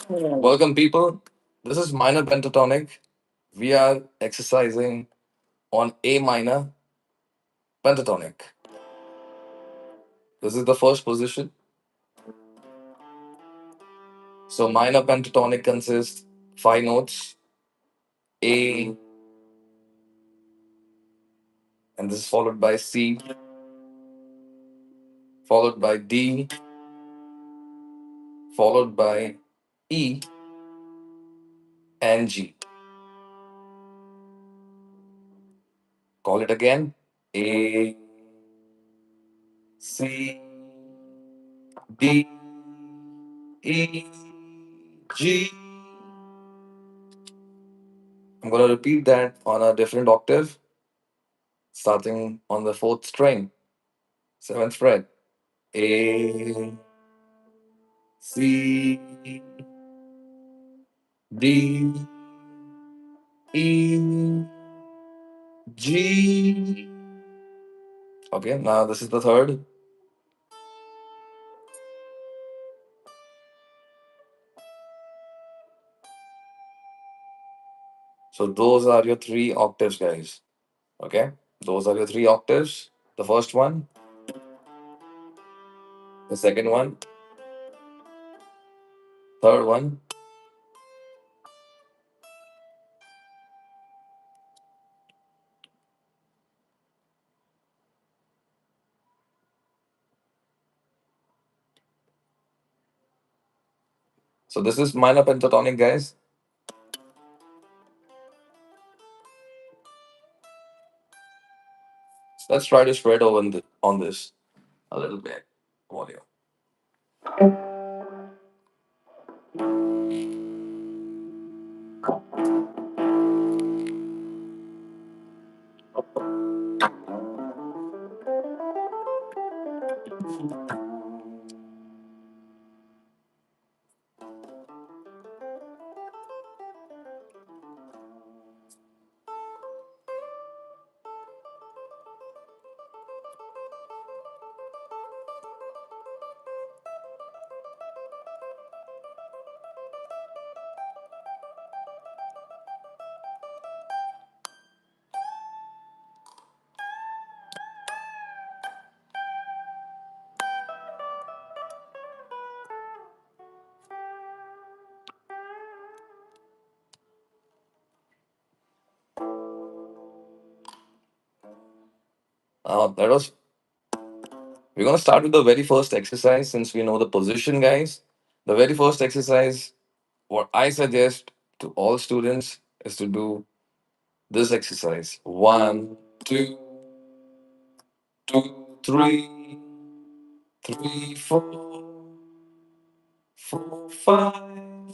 Welcome, people. This is minor pentatonic. We are exercising on A minor pentatonic. This is the first position. So, minor pentatonic consists five notes A, and this is followed by C, followed by D, followed by E and G. Call it again A, C, D, E, G. I'm going to repeat that on a different octave, starting on the fourth string, seventh fret. A, C, D, E, G. Okay, now this is the third. So those are your three octaves, guys. Okay, those are your three octaves. The first one, the second one, third one. So this is minor pentatonic, guys. Let's try to spread over on this a little bit. Volume. That was. We're gonna start with the very first exercise since we know the position, guys. The very first exercise, what I suggest to all students is to do this exercise. One, two, two, three, three, four, four, five.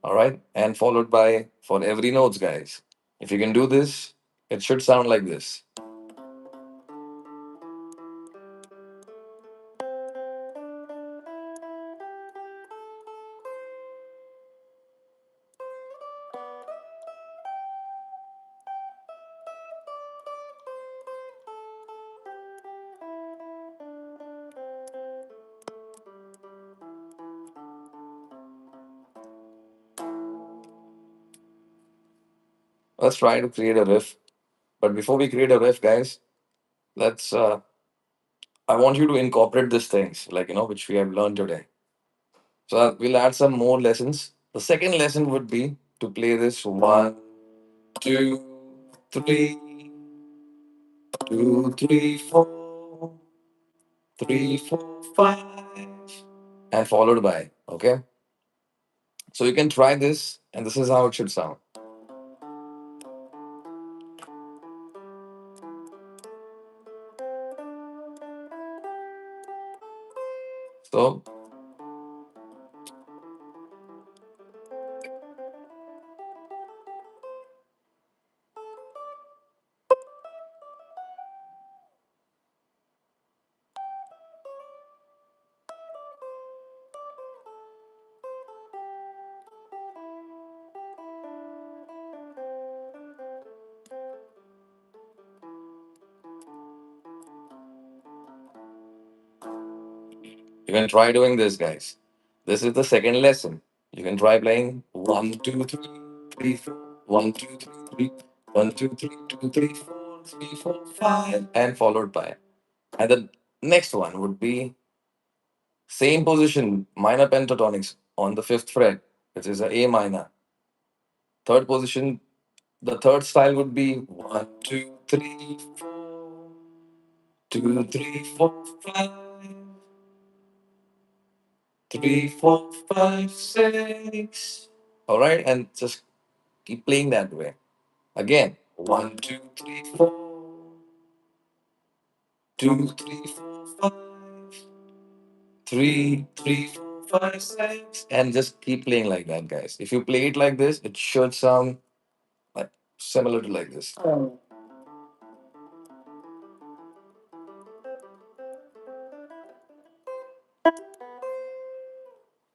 All right, and followed by for every notes, guys. If you can do this, it should sound like this. Let's try to create a riff. But before we create a riff, guys, let's. I want you to incorporate these things, like which we have learned today. So we'll add some more lessons. The second lesson would be to play this one, two, three, two, three, four, three, four, five, and followed by. Okay. So you can try this, and this is how it should sound. So you can try doing this, guys. This is the second lesson. You can try playing 1, 2, 3, 3, 4, 1, 2, 3, 3, 1, 2, 3, 2, 3, 4, 3, 4, 5, and followed by. And the next one would be same position, minor pentatonics on the fifth fret, which is a A minor. Third position, the third style would be 1, 2, 3, 4, 2, 3, 4, 5, 3, 4, 5, 6. All right, and just keep playing that way. Again, 1, 2, 3, 4, 2, 3, 4, 5, 3, 4, 5, 6, and just keep playing like that, guys. If you play it like this, it should sound like similar to like this.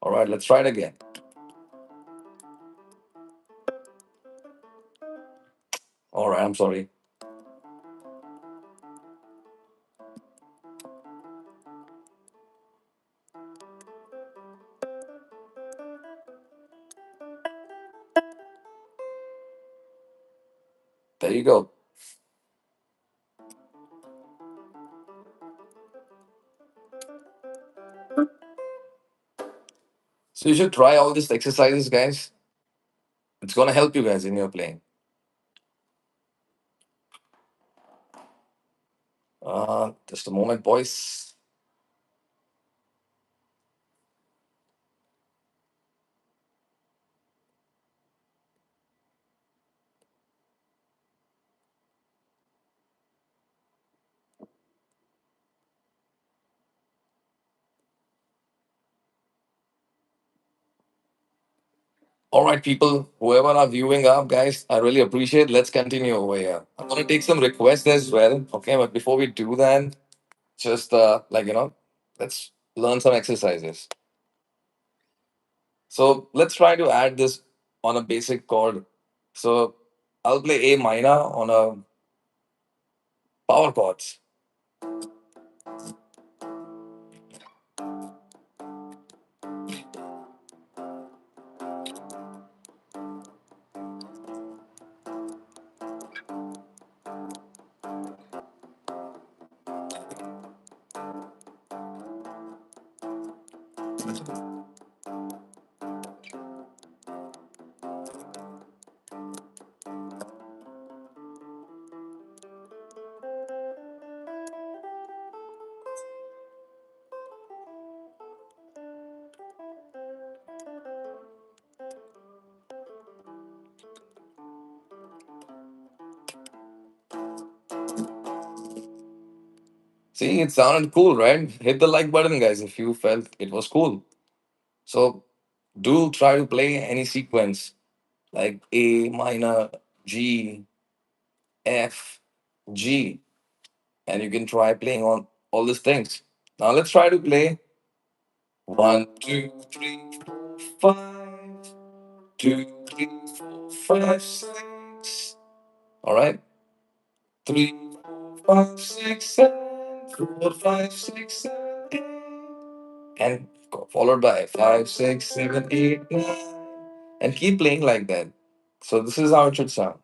All right, let's try it again. All right, I'm sorry. There you go. So you should try all these exercises, guys. It's gonna help you guys in your playing. Just a moment, boys. All right, people, whoever are viewing up, guys, I really appreciate. Let's continue over here. I'm gonna take some requests as well. Okay, but before we do that, just let's learn some exercises. So let's try to add this on a basic chord. So I'll play A minor on a power chords. See, it sounded cool, right? Hit the like button, guys, if you felt it was cool. So do try to play any sequence like A minor, G, F, G, and you can try playing on all these things. Now let's try to play 1, 2, 3, 4, 5, 2, 3, 4, 5, 6. All right, 3, 4, 5, 6, 7, 4, 5, 6, 7, 8, and followed by 5, 6, 7, 8, 9, and keep playing like that. So this is how it should sound.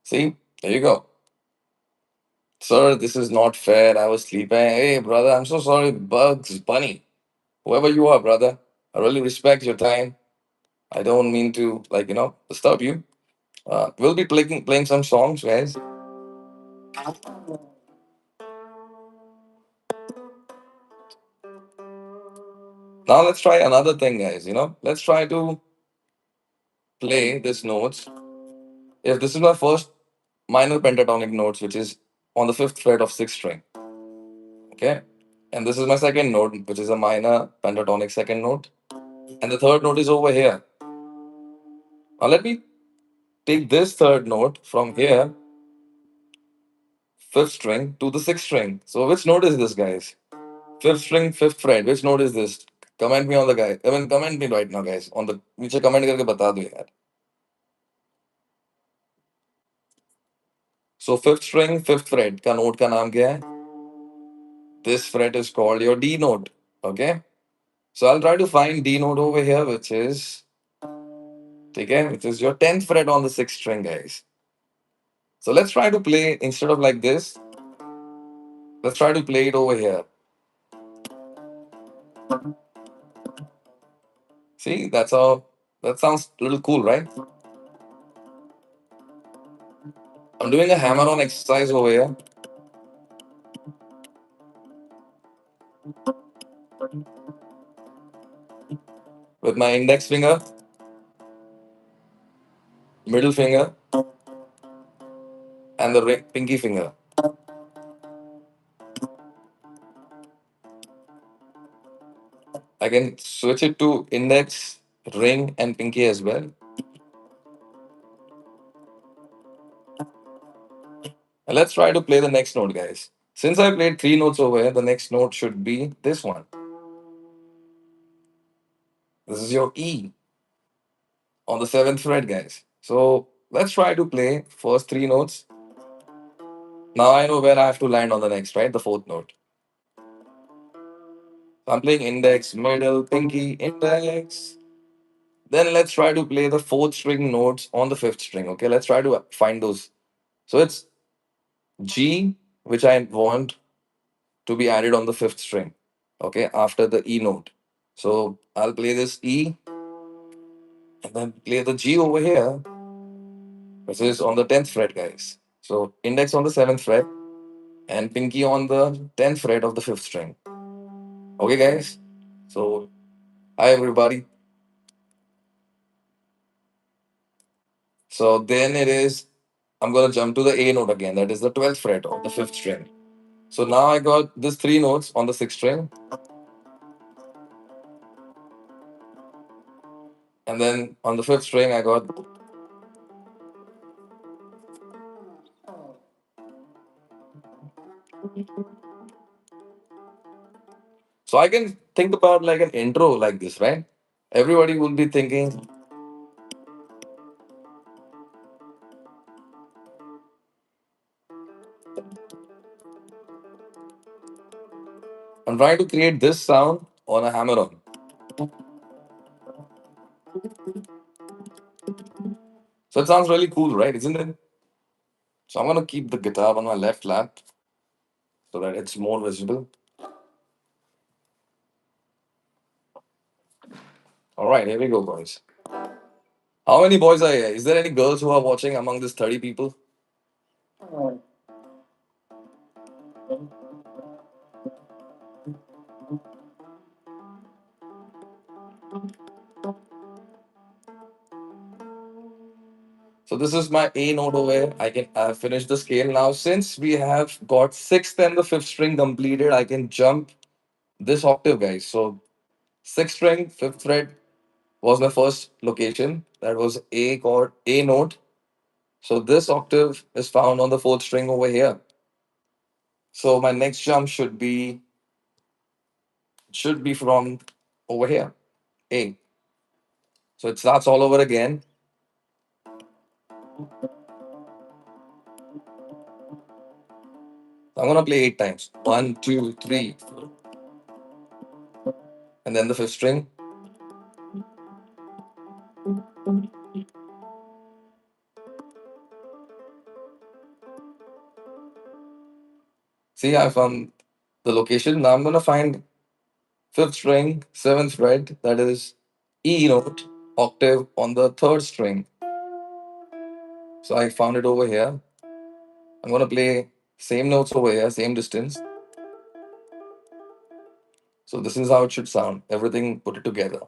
See, there you go. Sir, this is not fair. I was sleeping. Hey, brother, I'm so sorry. Bugs, Bunny, whoever you are, brother, I really respect your time. I don't mean to, disturb you. We'll be playing some songs, guys. Now let's try another thing, guys. Let's try to play these notes. If this is my first minor pentatonic notes, which is on the fifth fret of sixth string, okay, and this is my second note, which is a minor pentatonic second note, and the third note is over here. Now let me take this third note from here, fifth string, to the sixth string. So which note is this, guys? Fifth string, fifth fret. Which note is this? Comment me on the guy. I mean, comment me right now, guys. On the नीचे comment करके बता दो यार. So fifth string, fifth fret का note का नाम क्या है? This fret is called your D note. Okay. So I'll try to find D note over here, which is okay, which is your 10th fret on the sixth string, guys. So let's try to play instead of like this. Let's try to play it over here. See, that's how that sounds a little cool, right? I'm doing a hammer on exercise over here with my index finger, middle finger, and the pinky finger. I can switch it to index, ring, and pinky as well. And let's try to play the next note, guys. Since I played three notes over here, the next note should be this one. This is your E on the seventh fret, guys. So let's try to play first three notes. Now I know where I have to land on the next, right? The fourth note. So I'm playing index, middle, pinky, index. Then let's try to play the fourth string notes on the fifth string. Okay, let's try to find those. So it's G, which I want to be added on the fifth string. Okay, after the E note. So I'll play this E and then play the G over here, which is on the 10th fret, guys. So index on the 7th fret and pinky on the 10th fret of the fifth string. Okay, guys. So hi everybody. So then it is, I'm gonna jump to the A note again. That is the 12th fret of the fifth string. So now I got these three notes on the sixth string, and then on the fifth string I got. So I can think about like an intro like this, right? Everybody will be thinking, I'm trying to create this sound on a hammer on. So it sounds really cool, right? Isn't it? So I'm gonna keep the guitar on my left lap so that it's more visible. All right, here we go, boys. How many boys are here? Is there any girls who are watching among this 30 people? So this is my A note over here. I finish the scale now. Since we have got sixth and the fifth string completed, I can jump this octave, guys. So sixth string, fifth fret was my first location. That was A chord, A note. So this octave is found on the fourth string over here. So my next jump should be from over here, A. So it starts all over again. I'm gonna play 8 times. One, two, three, and then the fifth string. See, I found the location. Now I'm gonna find fifth string, seventh fret, that is E note, octave on the third string. So I found it over here. I'm gonna play same notes over here, same distance. So this is how it should sound. Everything put it together.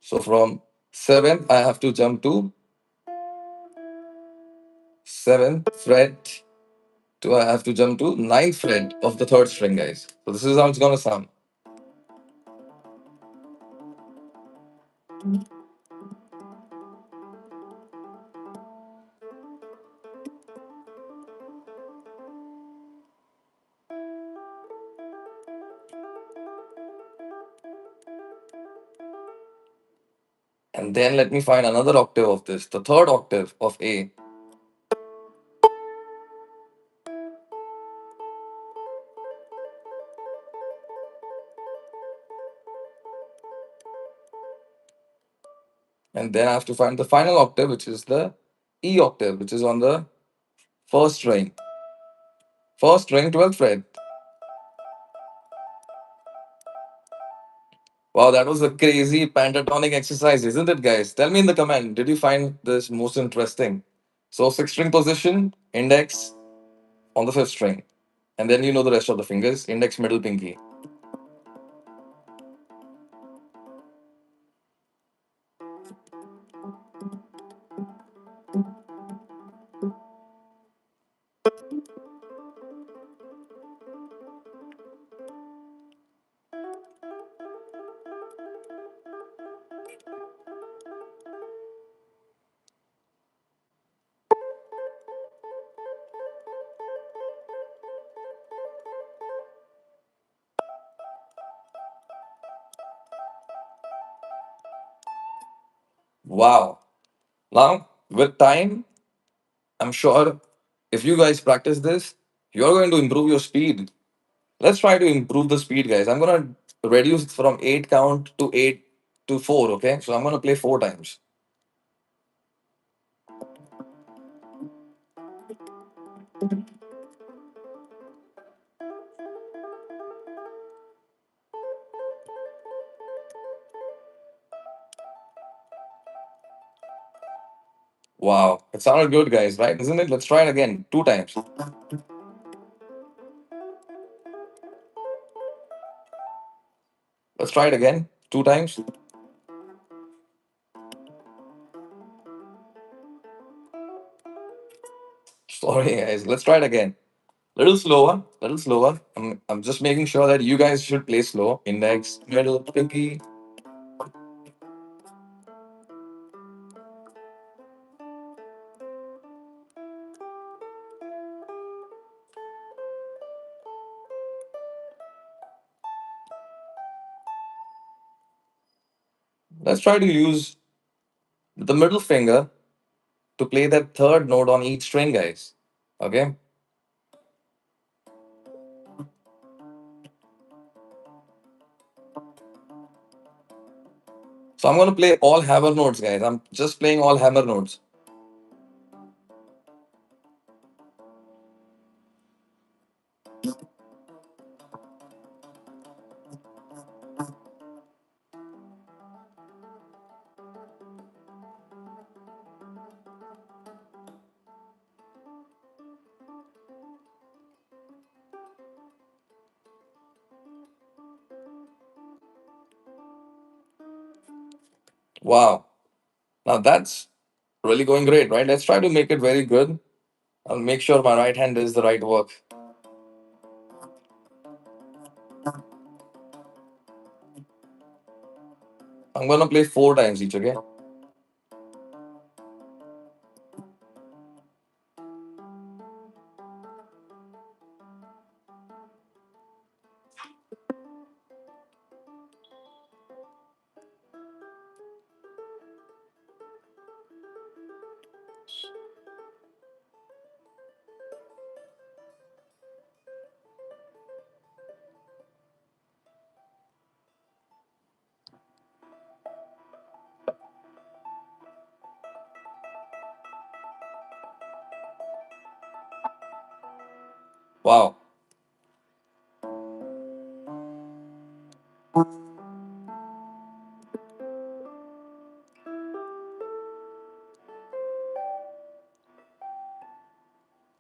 So from seventh, I have to jump to seventh fret to I have to jump to ninth fret of the third string, guys. So this is how it's gonna sound. And then let me find another octave of this, the third octave of A. And then I have to find the final octave, which is the E octave, which is on the first string. First string, 12th fret. Wow, that was a crazy pentatonic exercise, isn't it, guys? Tell me in the comment, did you find this most interesting? So, sixth string position, index on the fifth string. And then you know the rest of the fingers, index, middle, pinky. Wow. Now, with time, I'm sure if you guys practice this, you're going to improve your speed. Let's try to improve the speed, guys. I'm gonna reduce it from 8 count to 8 to 4, okay? So I'm gonna play 4 times. Wow, it sounded good, guys, right? Isn't it? Let's try it again. 2 times. Let's try it again. 2 times. Sorry, guys. Let's try it again. Little slower. Little slower. I'm just making sure that you guys should play slow. Index, middle, pinky. Let's try to use the middle finger to play that third note on each string, guys. Okay? So I'm gonna play all hammer notes, guys. I'm just playing all hammer notes. Wow. Now that's really going great, right? Let's try to make it very good. I'll make sure my right hand does the right work. I'm gonna play 4 times each, okay? Wow.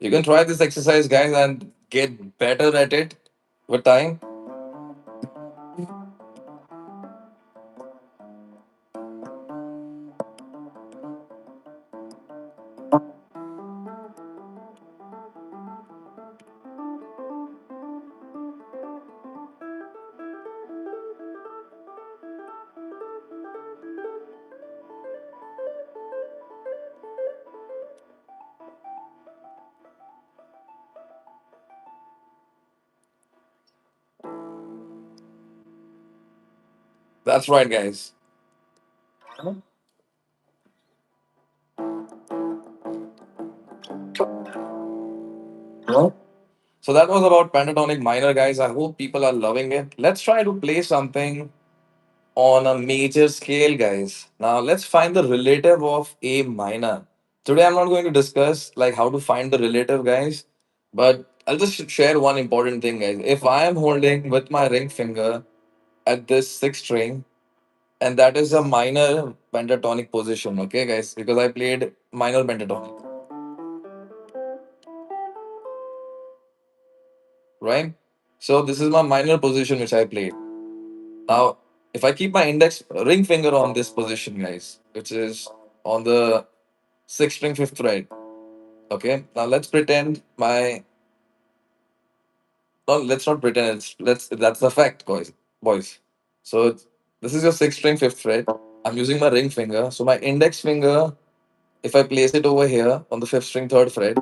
You can try this exercise, guys, and get better at it with time. That's right, guys. So that was about pentatonic minor, guys. I hope people are loving it. Let's try to play something on a major scale, guys. Now let's find the relative of A minor. Today I'm not going to discuss like how to find the relative, guys, but I'll just share one important thing, guys. If I am holding with my ring finger at this sixth string, and that is a minor pentatonic position, okay, guys, because I played minor pentatonic, right? So this is my minor position which I played. Now, if I keep my index ring finger on this position, guys, which is on the sixth string fifth fret, okay. Now let's pretend my no, let's not pretend. Let's that's the fact, boys. So this is your sixth string fifth fret. I'm using my ring finger. So my index finger, if I place it over here on the fifth string third fret,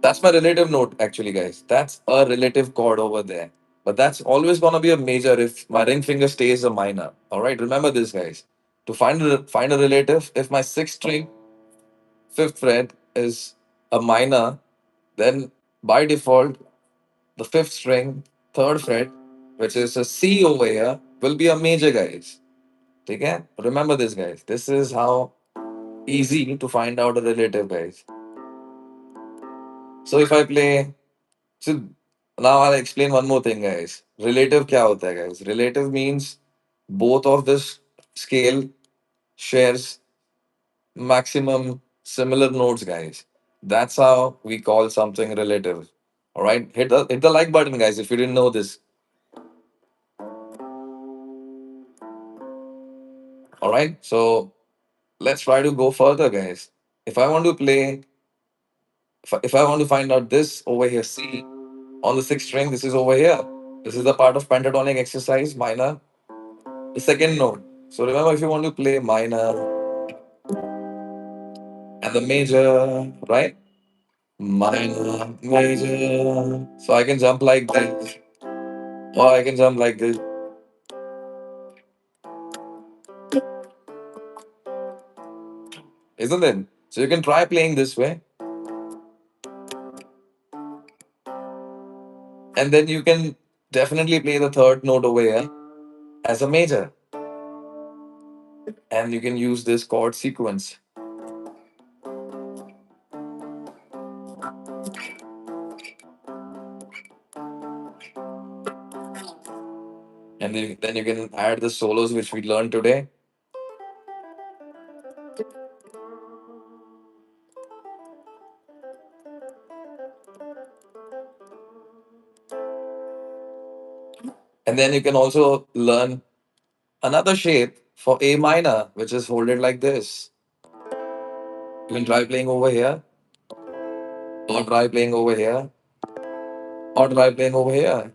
that's my relative note, actually, guys. That's a relative chord over there. But that's always gonna be a major if my ring finger stays a minor. All right, remember this, guys. To find a relative, if my sixth string fifth fret is a minor, then by default the fifth string third fret, which is a C over here, will be a major, guys. Okay? Remember this, guys. This is how easy to find out a relative, guys. So if I play So now I'll explain one more thing, guys. Relative क्या होता है, guys? Relative means both of this scale shares maximum similar notes, guys. That's how we call something relative. All right, hit the like button, guys, if you didn't know this. All right, so let's try to go further, guys. If I want to play, if I want to find out this over here, C on the sixth string, this is over here. This is the part of pentatonic exercise, minor, the second note. So remember, if you want to play minor and the major, right? Minor, major. So I can jump like this, or I can jump like this, isn't it? So you can try playing this way, and then you can definitely play the third note over here as a major, and you can use this chord sequence, and then you can add the solos which we learned today. And then you can also learn another shape for A minor, which is hold it like this. You can try playing over here, or try playing over here, or try playing over here.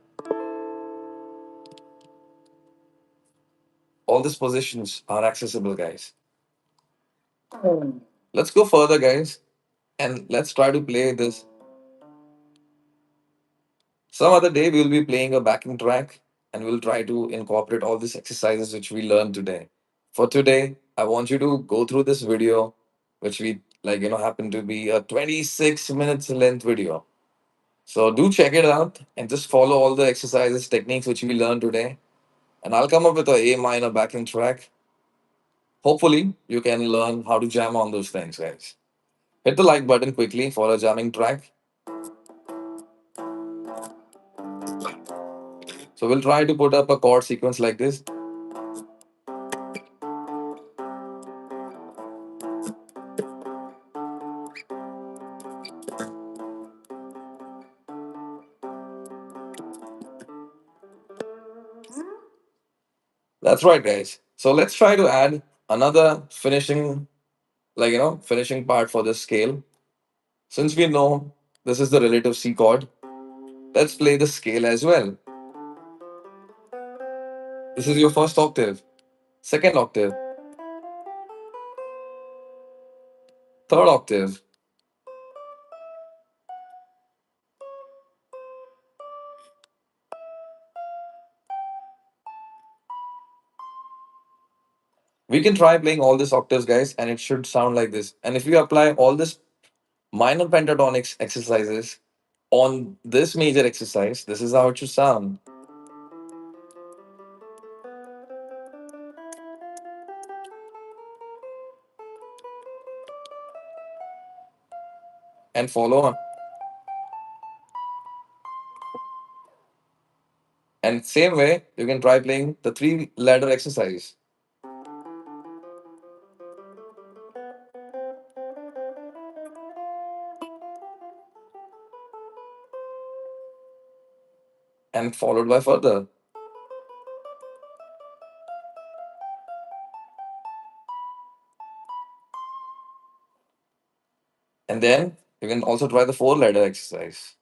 All these positions are accessible, guys. Let's go further, guys, and let's try to play this. Some other day, we'll be playing a backing track and we'll try to incorporate all these exercises which we learned today. For today, I want you to go through this video, which we happen to be a 26 minutes length video. So do check it out and just follow all the exercises, techniques which we learned today. And I'll come up with a A minor backing track. Hopefully, you can learn how to jam on those things, guys. Hit the like button quickly for a jamming track. So we'll try to put up a chord sequence like this. That's right, guys. So let's try to add another finishing, finishing part for this scale. Since we know this is the relative C chord, let's play the scale as well. This is your first octave, second octave, third octave, We can try playing all these octaves, guys, and it should sound like this. And if you apply all this minor pentatonics exercises on this major exercise, this is how it should sound. And follow on. And same way, you can try playing the three ladder exercise and followed by further. And then you can also try the four ladder exercise.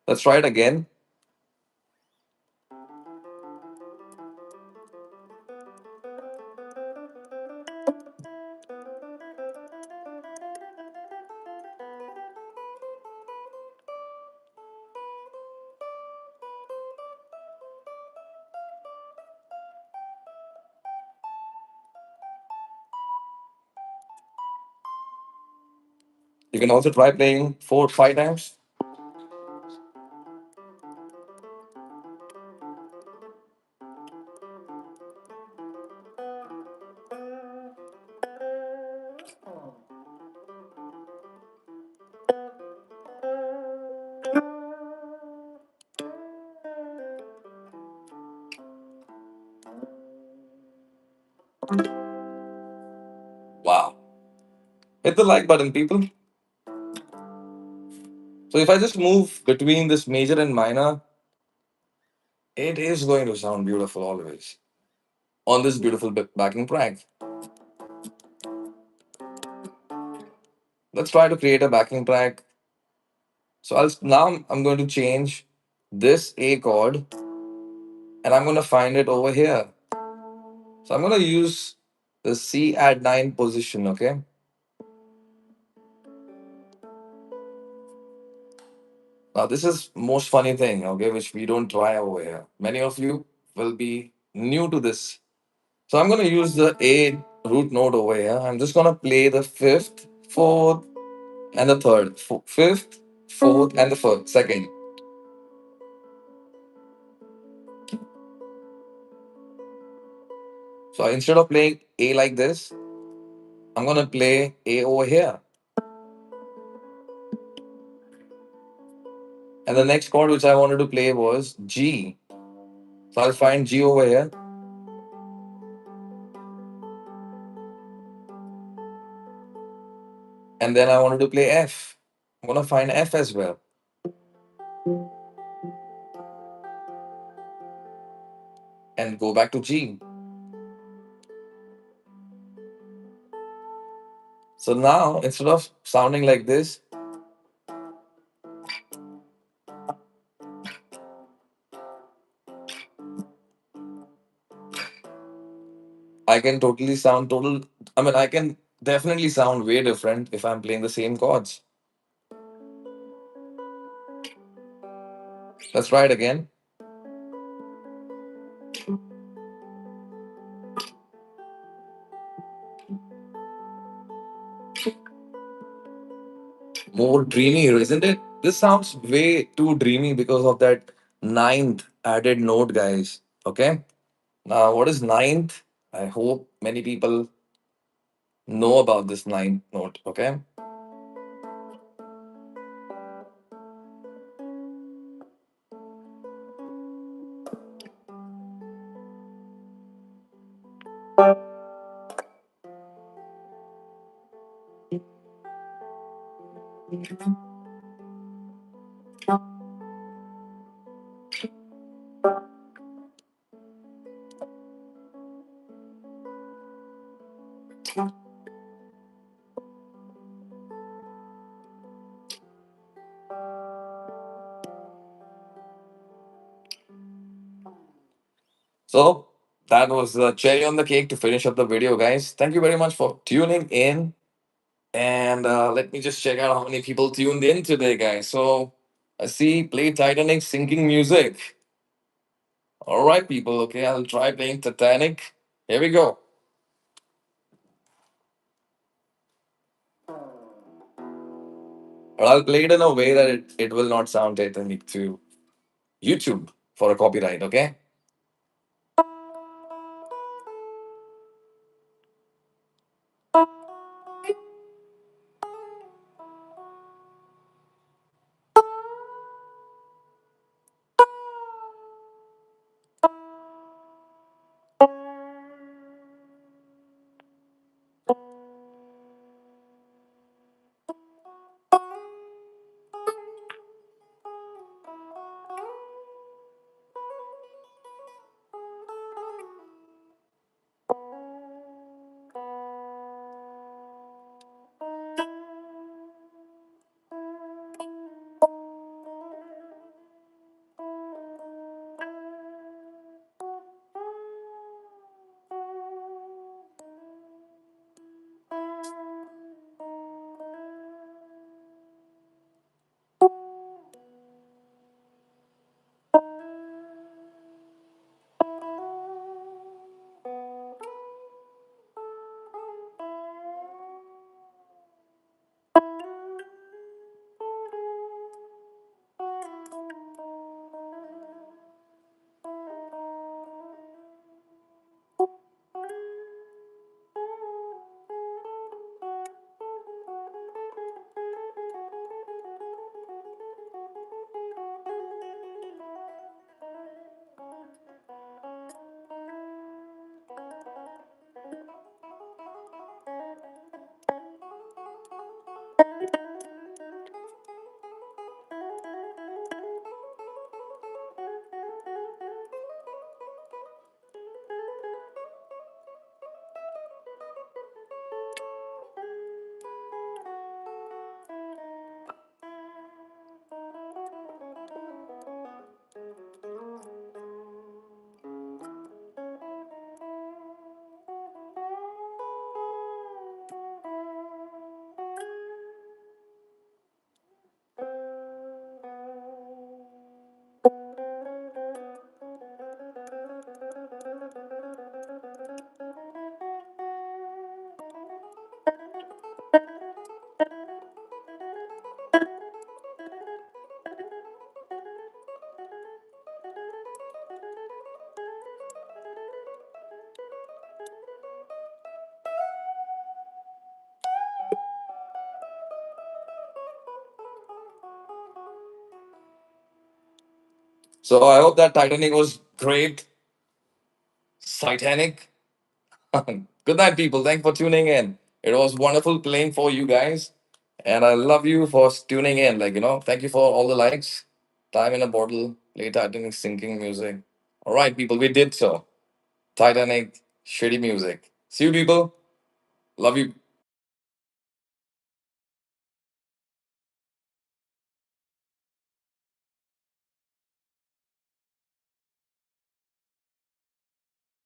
Let's try it again. You can also try playing 4 5 times. Wow. Hit the like button, people. So if I just move between this major and minor, it is going to sound beautiful always on this beautiful backing track. Let's try to create a backing track. So now I'm going to change this A chord and I'm going to find it over here. So I'm going to use the C at 9 position, okay? Now this is most funny thing, okay, which we don't try over here. Many of you will be new to this. So I'm going to use the A root note over here. I'm just going to play the fifth, fourth, and the third. Fifth, fourth, and the first, second. So instead of playing A like this, I'm going to play A over here. And the next chord which I wanted to play was G. So I'll find G over here. And then I wanted to play F. I'm going to find F as well. And go back to G. So now, instead of sounding like this, I can totally sound total. I mean, I can definitely sound way different if I'm playing the same chords. Let's try it again. More dreamy, isn't it? This sounds way too dreamy because of that ninth added note, guys. Okay. Now, what is ninth? I hope many people know about this ninth note. Okay. So That was the cherry on the cake to finish up the video, guys. Thank you very much for tuning in. And let me just check out how many people tuned in today, guys. So I see play Titanic sinking music. All right, people. Okay, I'll try playing Titanic. Here we go. But I'll play it in a way that it will not sound Titanic to YouTube for a copyright, okay? So I hope that Titanic was great. Titanic. Good night, people. Thanks for tuning in. It was wonderful playing for you guys. And I love you for tuning in. Thank you for all the likes. Time in a bottle, play Titanic sinking music. All right, people, we did so. Titanic, shitty music. See you, people. Love you.